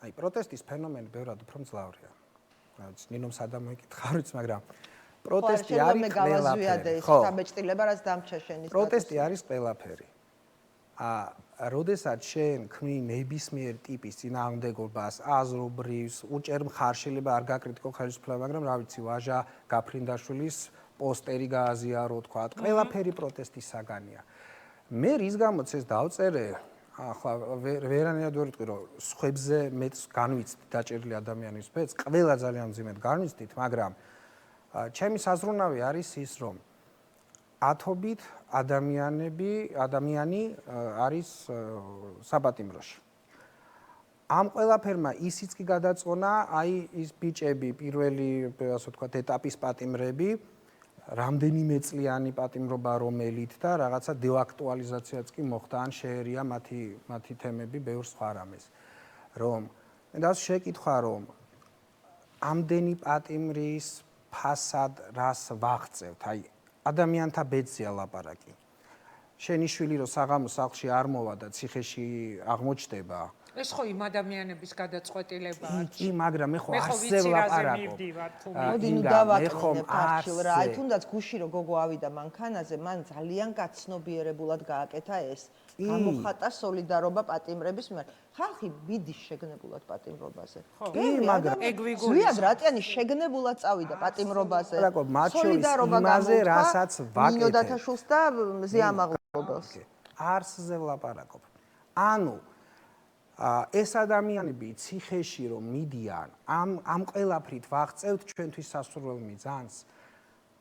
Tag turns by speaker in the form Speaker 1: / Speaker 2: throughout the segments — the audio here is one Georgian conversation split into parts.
Speaker 1: აი პროტესტის ფენომენი ბევრად უფრო მძლავრია. რაც ნინომ სადამოიკითხა არ ვიცი, მაგრამ პროტესტი არის ყველაფერი.
Speaker 2: ხო, საბეჭდილება რაც დამჩა შენის.
Speaker 1: პროტესტი არის ყველაფერი. როდესაც შენ ქმნი ნებისმიერ ტიპის წინააღმდეგობას, აზრობრივს, უჭერ მხარშილება არ გაკრიტიკო ხელისუფლება, მაგრამ რა ვიცი, ვაჟა გაფრინდაშვილის პოსტერი გააზიარო, თქვა, ყველაფერი პროტესტის საგანია. მე რის გამოც ეს დავწერე, ახლა ვერანაირად ვერ ვიტყვი, რომ სხვებზე მეც განვიცდით დაჭერილი ადამიანის ფეც, ყველა ძალიან მძიმედ განვიცდით, მაგრამ ჩემი საზრუნავი არის ის, რომ ათობით ადამიანი არის საპატიმროში. ამ ყველაფერმა ისიც კი გადაწყვნა, აი ის ბიჭები, პირველი, ასე ვთქვათ, ეტაპის პატიმრები, რამდენიმე წლიანი პატიმრობა რომელით და რაღაცა დეაქტუალიზაციაც კი მოხდა, ან შეერია მათი თემები ბევრ სხვა რამეს. რომ მე და შეკითხა, რომ ამდენი პატიმრის ფასად რას ვაღწევთ, აი ადამიანთა ბედზეა ლაპარაკი. შენი შვილი რო საღამოს სახლში არ მოვა და ციხეში აღმოჩნდება.
Speaker 3: ეს ხო იმ ადამიანების გადაწყვეტილებაა.
Speaker 1: კი, მაგრამ მე ხო ასე ვლაპარაკობ.
Speaker 2: მოდი ნუ დავაკეთებ არჩილ რა. აი თუნდაც გუში რო გოგო ავიდა მანქანაზე, მან ძალიან გაცნობიერებულად გააკეთა ეს. გამოხატა სოლიდარობა პატიმრების მიმართ. ხალხი მიდის შეგნებულად პატიმრობაზე.
Speaker 1: კი, მაგრამ
Speaker 2: ზვიად რატიანი შეგნებულად წავიდა პატიმრობაზე.
Speaker 1: სოლიდარობა იმაზე, რასაც ვაკეთებ.
Speaker 2: ნინო დათაშვილს და ზიამაღლობელს.
Speaker 1: არსზე ვლაპარაკობ. ანუ ეს ადამიანები ციხეში რომ მიდიან, ამ ყველაფრით ვაღწევთ ჩვენთვის სასურველ მიზანს.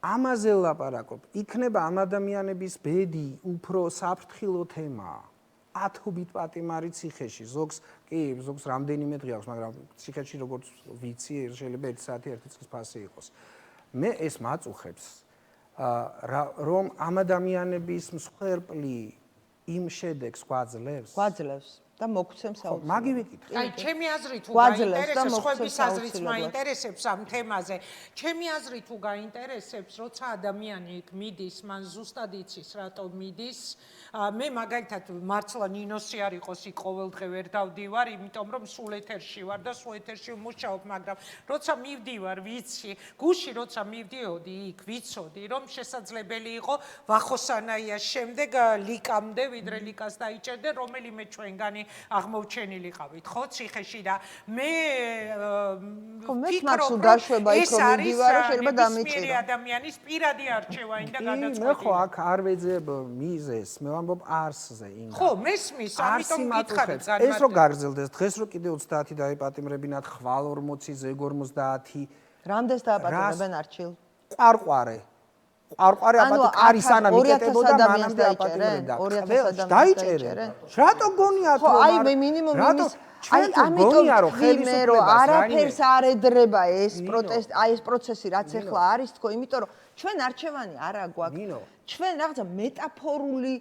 Speaker 1: ამაზე ვლაპარაკობ. იქნება ამ ადამიანების ბედი უფრო საფრთხილო თემაა. ათობით პატიმარი ციხეში, ზოგს რამდენიმე დღე აქვს, მაგრამ ციხეში როგორც ვიცი, შეიძლება 1 საათი 1 წლის ფასი იყოს. მე ეს მაწუხებს, რომ ამ ადამიანების მსხვერპლი იმ შედეგს გვაძლევს.
Speaker 2: გვაძლევს. და მოგცემს აუცილებლად.
Speaker 1: მაგი ვიკითხე.
Speaker 3: აი, ჩემი აზრით თუ გაინტერესებს, სხვების აზრიც მაინტერესებს ამ თემაზე. ჩემი აზრით თუ გაინტერესებს, როცა ადამიანი იქ მიდის, მან ზუსტად იცის, რატომ მიდის. მე მაგალითად მართლა ნინოსი არ იყოს იქ ყოველდღე ვერ დავდივარ, იმიტომ რომ სულ ეთერში ვარ და სულ ეთერში ვმუშაობ, მაგრამ როცა მივდივარ, ვიცი, გუში როცა მივდიოდი იქ, ვიცოდი, რომ შესაძლებელი იყო ვახოსანაიას შემდეგ ლიკამდე, ვიდრე ლიკას დაიჭერდე, რომელიმე ჩვენგანი აღმოჩენილიყავით, ხო, ციხეში და მე
Speaker 2: ვფიქრობ, რომ ეს არის
Speaker 3: ნებისმიერი ადამიანის პირადი არჩევანი და გადაწყვეტილება.
Speaker 1: მე ხო აქ არ ვეძებ მიზეს, მე ვამბობ არსზე ინგა.
Speaker 3: ხო, მესმის, ამიტომ გითხარით ძალიან.
Speaker 1: ეს რო გაგრძელდეს, დღეს რო კიდე 30 დაეპატიმრებინათ, ხვალ 40, ზეგ 50.
Speaker 2: რამდენს დააპატიმრებენ არჩილ?
Speaker 1: ყვარყვარე არის ანა მიკეტებოდა მანამდე აპატიმრებდა.
Speaker 2: 2000
Speaker 1: დაიჭერენ. რატო გონიათ რომ
Speaker 2: აი მე მინიმუმ იმის აი ამიტომ მე რომ არაფერს არ ედრება ეს პროტესტი, აი ეს პროცესი რაც ახლა არის თქო, იმიტომ რომ ჩვენ არჩევანი არა გვაქვს. ჩვენ რაღაცა მეტაფორული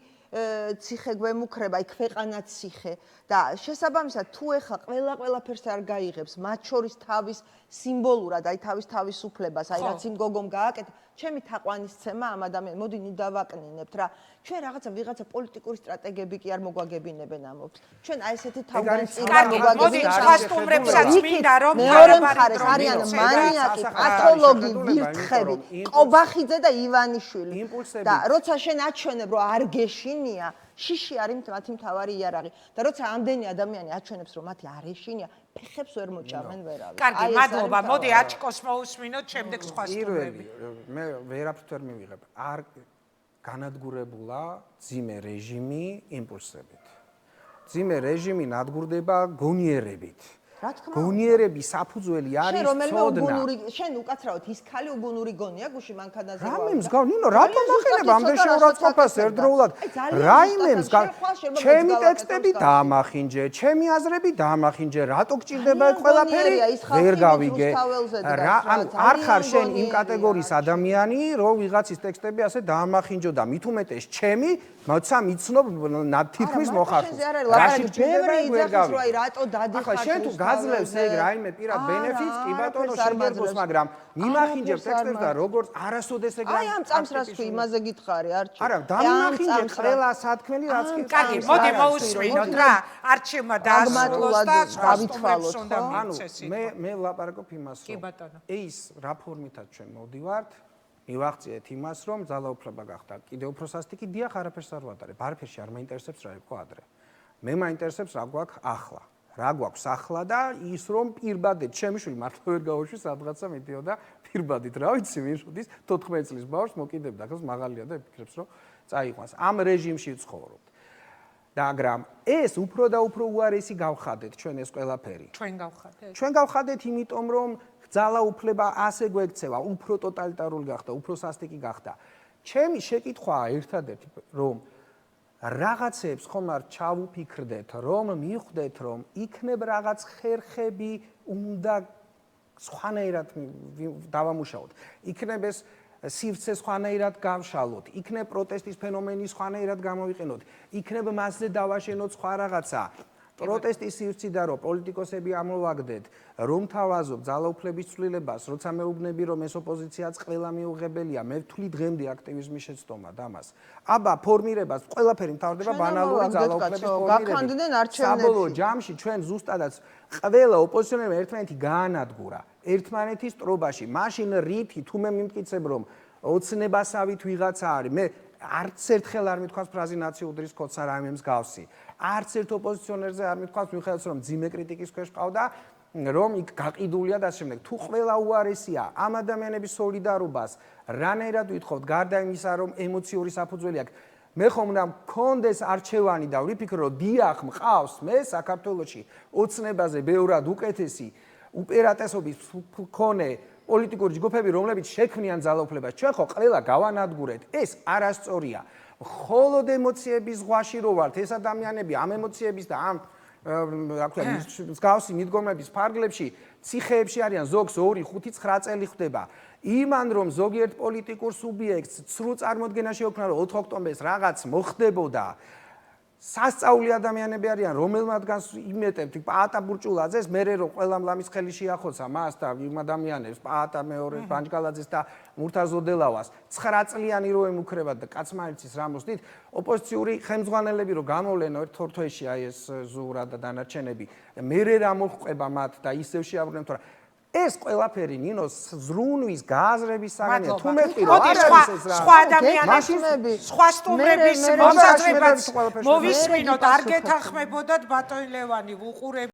Speaker 2: ციხე გვემუქრება, აი ქვეყანა ციხე და შესაბამისად თუ ეხლა ყველაფერს არ გაიღებს, მათ შორის თავის სიმბოლურად, აი თავის თავისუფლებას, აი რაც იმ გოგომ გააკეთა, ჩემი თაყვანისცემა ამ ადამიანს, მოდი ნუ დავაკნინებთ რა. ჩვენ ვიღაცა პოლიტიკური სტრატეგები კი არ მოგვაგებინებენ ამობს. ჩვენ აი ესეთი თავგანწირვა
Speaker 3: მოგვაგებინებთ. მოდი ხასტუმრებსაც მინდა რომ
Speaker 2: მეორე მხარეს არიან მანიაკი, პათოლოგი, ვირთხები, ყობახიძე და ივანიშვილი. და როცა შენ აჩვენებ რომ არ გეშინია, შიში არის მათი მთავარი იარაღი. და როცა ამდენი ადამიანი აჩვენებს რომ მათი არ ეშინია, ფეხებს ვერ მოჭამენ ვერავინ.
Speaker 3: კარგი, მადლობა. მოდი აჭკოს მოусმინოთ, შემდეგ სხვა სტუმრები.
Speaker 1: მე ვერაფრით ვერ მივიღებ. არ განადგურებულა ძიმე რეჟიმი იმპულსებით. ძიმე რეჟიმი ნადგურდება გონიერებით. გონიერების საფუძველი არის ცოდნა.
Speaker 2: შენ უკაცრავად ის ხალი უგუნური გონია გუში მანქანაზე.
Speaker 1: რაიმე მსგავ, ნინო, რატომ ახენება ამდენ შეურაცხყოფას ერთდროულად? რაიმე მსგავ, ჩემი ტექსტები დაამახინჯე, ჩემი აზრები დაამახინჯე, რატო გჭირდება ეს ყველაფერი? ვერ გავიგე. ანუ არ ხარ შენ იმ კატეგორიის ადამიანი, რომ ვიღაცის ტექსტები ასე დაამახინჯო და მით უმეტეს ჩემი, მოცა მიცნობ თითქმის მოხარხულს.
Speaker 2: რაში გჭირდება ვერ გავიგე. რატო დადიხარ?
Speaker 1: ახლა შენ თუ აძლევს ეგ რაიმე პირად ბენეფიტს, კი ბატონო შეგერგოს, მაგრამ მიმახინჯებ ტექსტებს და როგორც არასოდეს ეგ
Speaker 2: აი ამ წამს რას თქვი, იმაზე გითხარი, არჩი.
Speaker 1: არა, დამიმახინჯებ ყველა სათქმელი რაც კი.
Speaker 3: კარგი, მოდი მოусმინოთ რა. არჩევმა დაასრულოს და
Speaker 2: გავითვალოთ, ხო?
Speaker 1: ანუ მე ვლაპარაკობ იმას, რომ ის რა ფორმითაც ჩვენ მოვდივართ, მივაღწიეთ იმას, რომ ძალაუფლება გახდა კიდევ უფრო სასტიკი, დიახ, არაფერს არ ვატარებ. არაფერში არ მაინტერესებს რა იყო ადრე. მე მაინტერესებს რა გვაქვს ახლა. რა გვაქვს ახლა და ის რომ პირბადეთ, ჩემი შვილი მართლა ვერ გავუშვი სადღაცა მიდიოდა პირბადით, რა ვიცი, ვინ შუდის 14 წლის ბავშვს მოკიდებდა, ახლა მაღალია და იფიქრებს, რომ წაიყვანს. ამ რეჟიმში ვცხოვრობთ. და მაგრამ ეს უფრო და უფრო უარესი გავხადეთ ჩვენ ეს ყველაფერი. ჩვენ გავხადეთ, იმიტომ რომ ძალაუფლება ასე გვექცევა, უფრო ტოტალიტარული გახდა, უფრო სასტიკი გახდა. ჩემი შეკითხვაა ერთადერთი, რომ რაღაცებს ხომ არ ჩავუფიქრდეთ, რომ მივხვდეთ, რომ იქნებ რაღაც ხერხები უნდა სხვანაირად დავამუშაოთ. იქნებ ეს სივრცე სხვანაირად გავშალოთ, იქნებ პროტესტის ფენომენი სხვანაირად გამოვიყენოთ, იქნებ მასზე დავაშენოთ სხვა რაღაცა. პროტესტის სივრციდან რომ პოლიტიკოსები ამოვაგდეთ, რომ თავაზობ ძალაუფლების ცვლილებას, როცა მეუბნები რომ ეს ოპოზიციაც ყველა მიუღებელია, მე ვთვლი დღემდე აქტივიზმის შეცდომა და მას. აბა ფორმირებას ყველაფერი მთავრდება ბანალური ძალაუფლების ფორმირებით. საბოლოო ჯამში ჩვენ ზუსტადაც ყველა ოპოზიციონერმა ერთმანეთი გაანადგურა ერთმანეთის ტრობაში. მაშინ რითი თუ მე მიმტკიცებ რომ ოცნებასავით ვიღაცა არის, მე არც ერთხელ არ მithქვას ფრაზი ნაციუდრის კოდს არ ამემს გავსი. არც ერთ ოპოზიციონერზე არ მithქვას მიუხედავად რომ ძიმე კრიტიკის ქვეშ ყავდა, რომ იქ გაყიდულია და შემდეგ. თუ ყველა უარესია ამ ადამიანების სოლიდარობას, რანაირად ვითხოვთ, გარდა იმისა, რომ ემოციური საფუძველი აქვს, მე ხომ უნდა მქონდეს არჩევანი და ვიფიქრო, რომ დიახ, მყავს მე საქართველოში ოცნებაზე ბევრად უკეთესი უპირატესობის მქონე პოლიტიკური ჯგუფები, რომლებიც შექმნიან ძალაუფლებას, ჩვენ ხო ყველა გავანადგურეთ, ეს არასწორია. მხოლოდ ემოციების ზღვაში რო ვართ, ეს ადამიანები ამ ემოციების და ამ რა ქვია, მსგავსი მიდგომების ფარგლებში, ციხეებში არიან, ზოგს 2, 5, 9 წელი ხდება. იმან რომ ზოგიერთ პოლიტიკურ სუბიექტს ცრუ წარმოდგენა შეექმნა, რომ 4 ოქტომბერს რაღაც მოხდებოდა, სასწაული ადამიანები არიან, რომელმადგანს იმეტებთ პაატა ბურჭულაძეს, მერე რომ ყველა მლამის ხელი შეახოცა მას და იმ ადამიანებს, პაატა მეორე ბანჯგალაძეს და მურთაზოდელავას, 9 წლიანი რო ემუქრებათ და კაცმარიცის რამოსდით, ოპოზიციური ხელმძღვანელები რო გამოვლენ ერთ თორთვეში აი ეს ზურა და დანარჩენები, მერე რა მოხდება მათ და ისევ შეაბრუნებთ რა. ეს ყველაფერი ნინო ზრუნვის გააზრების საგანია. თუ მეტყვი რა არის ეს რა.
Speaker 3: სხვა ადამიანები, სხვა სტუმრების მოსაზრებაც მოვისმინოთ, არ გეთანხმებოდათ ბატონ ლევანი, ვუყურებ